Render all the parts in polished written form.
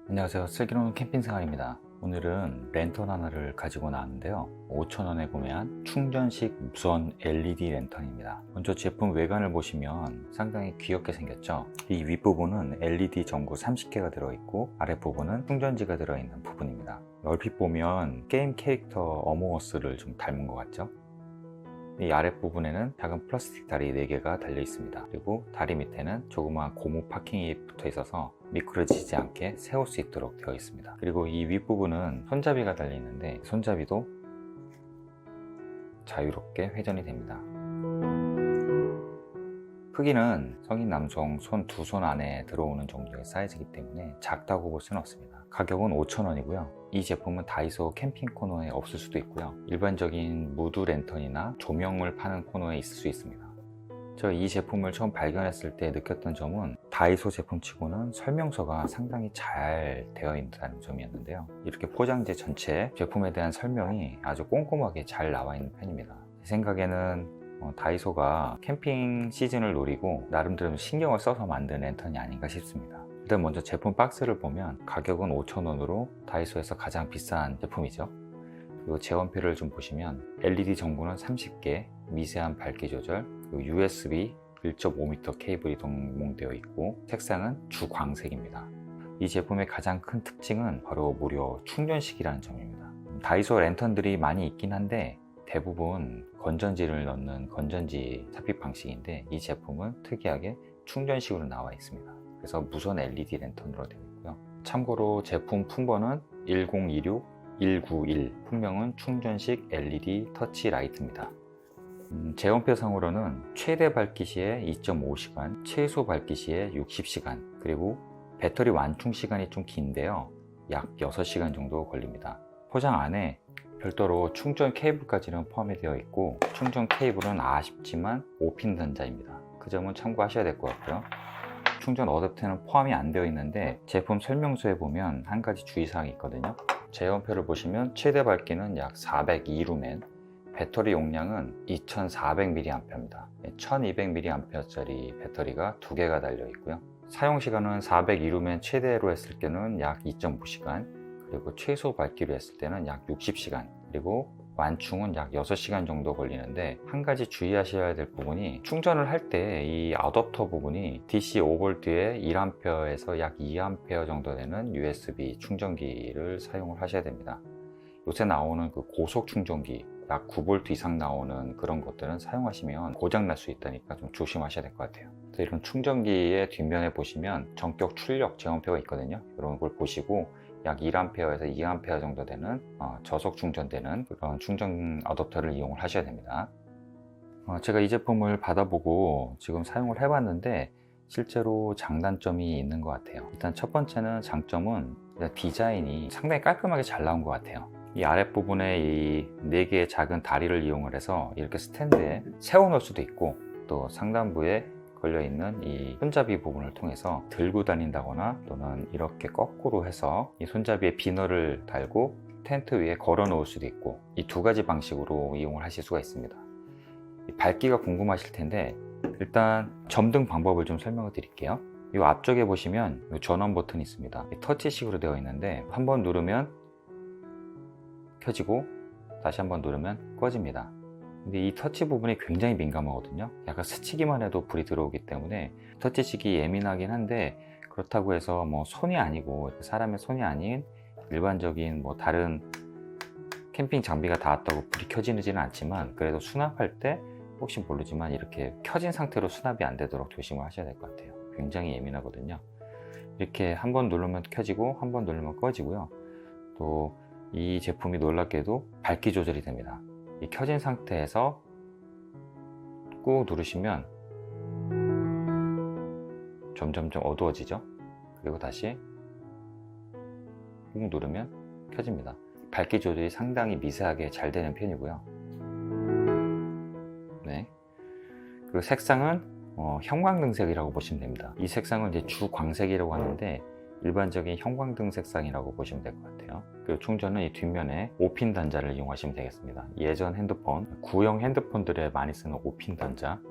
안녕하세요. 슬기로운 캠핑생활입니다. 오늘은 랜턴 하나를 가지고 나왔는데요. 5,000원에 구매한 충전식 무선 LED 랜턴입니다. 먼저 제품 외관을 보시면 상당히 귀엽게 생겼죠. 이 윗부분은 LED 전구 30개가 들어있고 아랫부분은 충전지가 들어있는 부분입니다. 얼핏 보면 게임 캐릭터 어몽어스를 좀 닮은 것 같죠. 이 아랫부분에는 작은 플라스틱 다리 4개가 달려 있습니다. 그리고 다리 밑에는 조그마한 고무 파킹이 붙어 있어서 미끄러지지 않게 세울 수 있도록 되어 있습니다. 그리고 이 윗부분은 손잡이가 달려 있는데 손잡이도 자유롭게 회전이 됩니다. 크기는 성인 남성 손 2손 안에 들어오는 정도의 사이즈이기 때문에 작다고 볼 수는 없습니다. 가격은 5,000원이고요. 이 제품은 다이소 캠핑 코너에 없을 수도 있고요. 일반적인 무드 랜턴이나 조명을 파는 코너에 있을 수 있습니다. 저 이 제품을 처음 발견했을 때 느꼈던 점은 다이소 제품치고는 설명서가 상당히 잘 되어 있다는 점이었는데요. 이렇게 포장재 전체 제품에 대한 설명이 아주 꼼꼼하게 잘 나와 있는 편입니다. 제 생각에는 다이소가 캠핑 시즌을 노리고 나름대로 신경을 써서 만든 랜턴이 아닌가 싶습니다. 일단 먼저 제품 박스를 보면 가격은 5,000원으로 다이소에서 가장 비싼 제품이죠. 그리고 제원표를 좀 보시면 LED 전구는 30개, 미세한 밝기 조절, 그리고 USB 1.5m 케이블이 동봉되어 있고 색상은 주광색입니다. 이 제품의 가장 큰 특징은 바로 무료 충전식이라는 점입니다. 다이소 랜턴들이 많이 있긴 한데 대부분 건전지를 넣는 건전지 삽입 방식인데 이 제품은 특이하게 충전식으로 나와 있습니다. 그래서 무선 LED 랜턴으로 되어 있고요. 참고로 제품 품번은 1026-191, 품명은 충전식 LED 터치 라이트입니다. 제원표상으로는 최대 밝기 시에 2.5시간, 최소 밝기 시에 60시간, 그리고 배터리 완충 시간이 좀 긴데요. 약 6시간 정도 걸립니다. 포장 안에 별도로 충전 케이블까지는 포함이 되어 있고 충전 케이블은 아쉽지만 5핀 단자입니다. 그 점은 참고하셔야 될 것 같고요. 충전 어댑터는 포함이 안 되어 있는데 제품 설명서에 보면 한 가지 주의사항이 있거든요. 제원표를 보시면 최대 밝기는 약 402루멘, 배터리 용량은 2400mAh입니다. 1200mAh짜리 배터리가 2개가 달려 있고요. 사용시간은 402루멘 최대로 했을 때는 약 2.5시간, 그리고 최소 밝기로 했을 때는 약 60시간, 그리고 완충은 약 6시간 정도 걸리는데 한 가지 주의하셔야 될 부분이 충전을 할 때 이 어댑터 부분이 DC 5V에 1A에서 약 2A 정도 되는 USB 충전기를 사용을 하셔야 됩니다. 요새 나오는 그 고속 충전기 약 9V 이상 나오는 그런 것들은 사용하시면 고장 날 수 있다니까 좀 조심하셔야 될 것 같아요. 이런 충전기의 뒷면에 보시면 전격 출력 제원표가 있거든요. 이런 걸 보시고 약 1A에서 2A 정도 되는 저속 충전되는 그런 충전 어댑터를 이용을 하셔야 됩니다. 제가 이 제품을 받아보고 지금 사용을 해봤는데 실제로 장단점이 있는 것 같아요. 일단 첫 번째는 장점은 디자인이 상당히 깔끔하게 잘 나온 것 같아요. 이 아랫부분에 이 4개의 작은 다리를 이용을 해서 이렇게 스탠드에 세워 놓을 수도 있고 또 상단부에 걸려있는 이 손잡이 부분을 통해서 들고 다닌다거나 또는 이렇게 거꾸로 해서 이 손잡이에 비너를 달고 텐트 위에 걸어 놓을 수도 있고 이 2가지 방식으로 이용을 하실 수가 있습니다. 이 밝기가 궁금하실 텐데 일단 점등 방법을 좀 설명을 드릴게요. 이 앞쪽에 보시면 이 전원 버튼이 있습니다. 터치식으로 되어 있는데 한번 누르면 켜지고 다시 한번 누르면 꺼집니다. 근데 이 터치 부분이 굉장히 민감하거든요. 약간 스치기만 해도 불이 들어오기 때문에 터치식이 예민하긴 한데 그렇다고 해서 뭐 손이 아니고 사람의 손이 아닌 일반적인 뭐 다른 캠핑 장비가 닿았다고 불이 켜지지는 않지만 그래도 수납할 때 혹시 모르지만 이렇게 켜진 상태로 수납이 안 되도록 조심을 하셔야 될 것 같아요. 굉장히 예민하거든요. 이렇게 한번 누르면 켜지고 한번 누르면 꺼지고요. 또 이 제품이 놀랍게도 밝기 조절이 됩니다. 이 켜진 상태에서 꾹 누르시면 점점점 어두워지죠. 그리고 다시 꾹 누르면 켜집니다. 밝기 조절이 상당히 미세하게 잘 되는 편이고요. 네. 그리고 색상은 형광등색이라고 보시면 됩니다. 이 색상은 이제 주광색이라고 하는데 일반적인 형광등 색상이라고 보시면 될 것 같아요. 그리고 충전은 이 뒷면에 5핀 단자를 이용하시면 되겠습니다. 예전 핸드폰, 구형 핸드폰들에 많이 쓰는 5핀 단자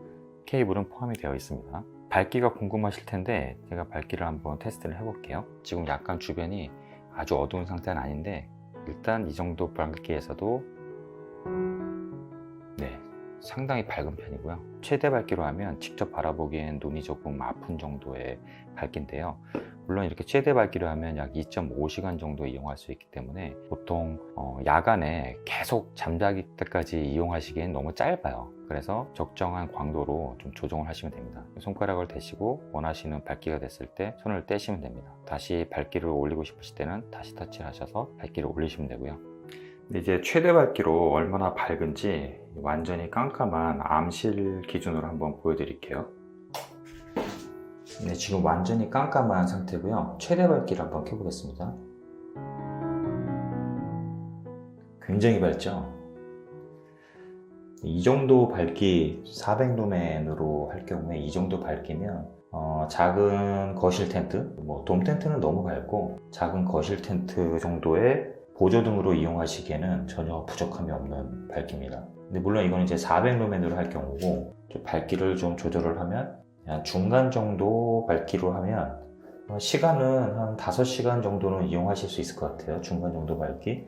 케이블은 포함이 되어 있습니다. 밝기가 궁금하실 텐데 제가 밝기를 한번 테스트를 해볼게요. 지금 약간 주변이 아주 어두운 상태는 아닌데 일단 이 정도 밝기에서도 네, 상당히 밝은 편이고요. 최대 밝기로 하면 직접 바라보기엔 눈이 조금 아픈 정도의 밝기인데요. 물론 이렇게 최대 밝기로 하면 약 2.5시간 정도 이용할 수 있기 때문에 보통 야간에 계속 잠자기 때까지 이용하시기엔 너무 짧아요. 그래서 적정한 광도로 좀 조정을 하시면 됩니다. 손가락을 대시고 원하시는 밝기가 됐을 때 손을 떼시면 됩니다. 다시 밝기를 올리고 싶으실 때는 다시 터치를 하셔서 밝기를 올리시면 되고요. 이제 최대 밝기로 얼마나 밝은지 완전히 깜깜한 암실 기준으로 한번 보여드릴게요. 네, 지금 완전히 깜깜한 상태고요. 최대 밝기를 한번 켜보겠습니다. 굉장히 밝죠? 이 정도 밝기 400루멘으로 할 경우에 이 정도 밝기면 작은 거실 텐트, 돔 텐트는 너무 밝고 작은 거실 텐트 정도의 보조등으로 이용하시기에는 전혀 부족함이 없는 밝기입니다. 근데 물론 이건 이제 400루멘으로 할 경우고 밝기를 좀 조절을 하면 중간 정도 밝기로 하면 시간은 한 5시간 정도는 이용하실 수 있을 것 같아요. 중간 정도 밝기.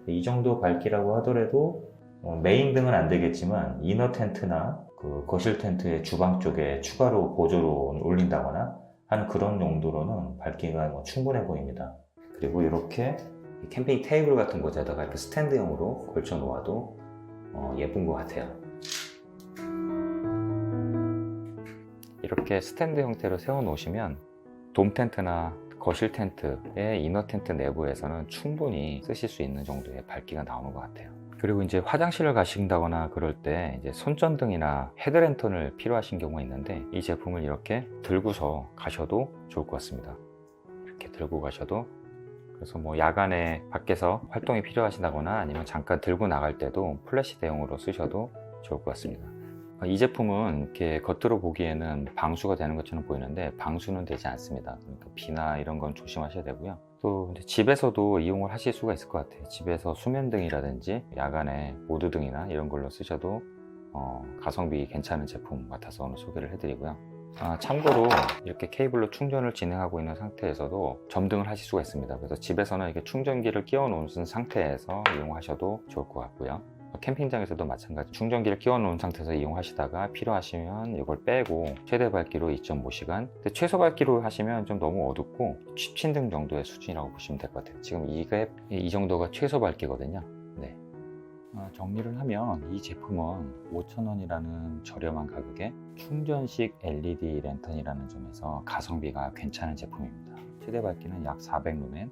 이 정도 밝기라고 하더라도 메인 등은 안 되겠지만 이너 텐트나 그 거실 텐트의 주방 쪽에 추가로 보조로 올린다거나 하는 그런 용도로는 밝기가 충분해 보입니다. 그리고 이렇게 캠핑 테이블 같은 곳에다가 이렇게 스탠드형으로 걸쳐 놓아도 예쁜 것 같아요. 이렇게 스탠드 형태로 세워 놓으시면 돔 텐트나 거실 텐트의 이너 텐트 내부에서는 충분히 쓰실 수 있는 정도의 밝기가 나오는 것 같아요. 그리고 이제 화장실을 가신다거나 그럴 때 이제 손전등이나 헤드랜턴을 필요하신 경우가 있는데 이 제품을 이렇게 들고서 가셔도 좋을 것 같습니다. 이렇게 들고 가셔도, 그래서 야간에 밖에서 활동이 필요하시다거나 아니면 잠깐 들고 나갈 때도 플래시 대용으로 쓰셔도 좋을 것 같습니다. 이 제품은 이렇게 겉으로 보기에는 방수가 되는 것처럼 보이는데 방수는 되지 않습니다. 그러니까 비나 이런 건 조심하셔야 되고요. 또 집에서도 이용을 하실 수가 있을 것 같아요. 집에서 수면등이라든지 야간에 모드등이나 이런 걸로 쓰셔도 가성비 괜찮은 제품 같아서 오늘 소개를 해드리고요. 참고로 이렇게 케이블로 충전을 진행하고 있는 상태에서도 점등을 하실 수가 있습니다. 그래서 집에서는 이렇게 충전기를 끼워 놓은 상태에서 이용하셔도 좋을 것 같고요. 캠핑장에서도 마찬가지 충전기를 끼워 놓은 상태에서 이용하시다가 필요하시면 이걸 빼고 최대 밝기로 2.5시간, 근데 최소 밝기로 하시면 좀 너무 어둡고 취침등 정도의 수준이라고 보시면 될 것 같아요. 지금 이게 이 정도가 최소 밝기거든요. 네. 정리를 하면 이 제품은 5,000원이라는 저렴한 가격에 충전식 LED 랜턴이라는 점에서 가성비가 괜찮은 제품입니다. 최대 밝기는 약 400루멘,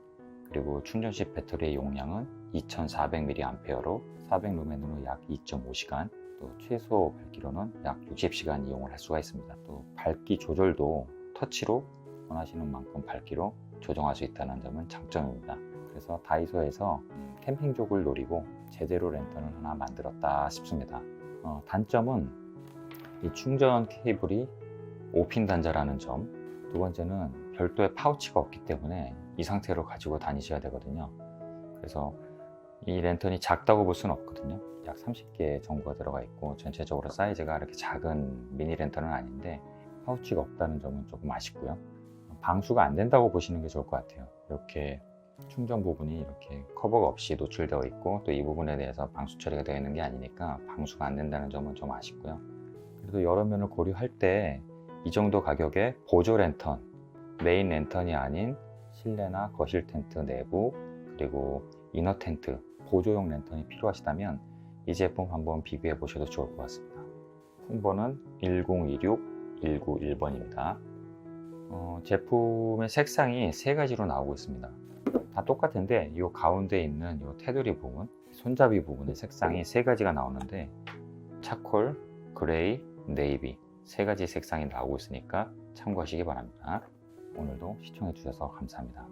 그리고 충전식 배터리의 용량은 2400mAh로 400루멘으로 약 2.5시간, 또 최소 밝기로는 약 60시간 이용을 할 수가 있습니다. 또 밝기 조절도 터치로 원하시는 만큼 밝기로 조정할 수 있다는 점은 장점입니다. 그래서 다이소에서 캠핑족을 노리고 제대로 랜턴을 하나 만들었다 싶습니다. 단점은 이 충전 케이블이 5핀 단자라는 점, 두 번째는 별도의 파우치가 없기 때문에 이 상태로 가지고 다니셔야 되거든요. 그래서 이 랜턴이 작다고 볼 수는 없거든요. 약 30개 정도가 들어가 있고 전체적으로 사이즈가 이렇게 작은 미니 랜턴은 아닌데 파우치가 없다는 점은 조금 아쉽고요. 방수가 안 된다고 보시는 게 좋을 것 같아요. 이렇게 충전 부분이 이렇게 커버가 없이 노출되어 있고 또 이 부분에 대해서 방수 처리가 되어 있는 게 아니니까 방수가 안 된다는 점은 좀 아쉽고요. 그래도 여러 면을 고려할 때 이 정도 가격에 보조 랜턴, 메인 랜턴이 아닌 실내나 거실 텐트 내부 그리고 이너 텐트, 보조용 랜턴이 필요하시다면 이 제품 한번 비교해 보셔도 좋을 것 같습니다. 홍보는 1026-191번입니다. 제품의 색상이 3가지로 나오고 있습니다. 다 똑같은데 이 가운데 있는 이 테두리 부분, 손잡이 부분의 색상이 3가지가 나오는데 차콜, 그레이, 네이비 3가지 색상이 나오고 있으니까 참고하시기 바랍니다. 오늘도 시청해 주셔서 감사합니다.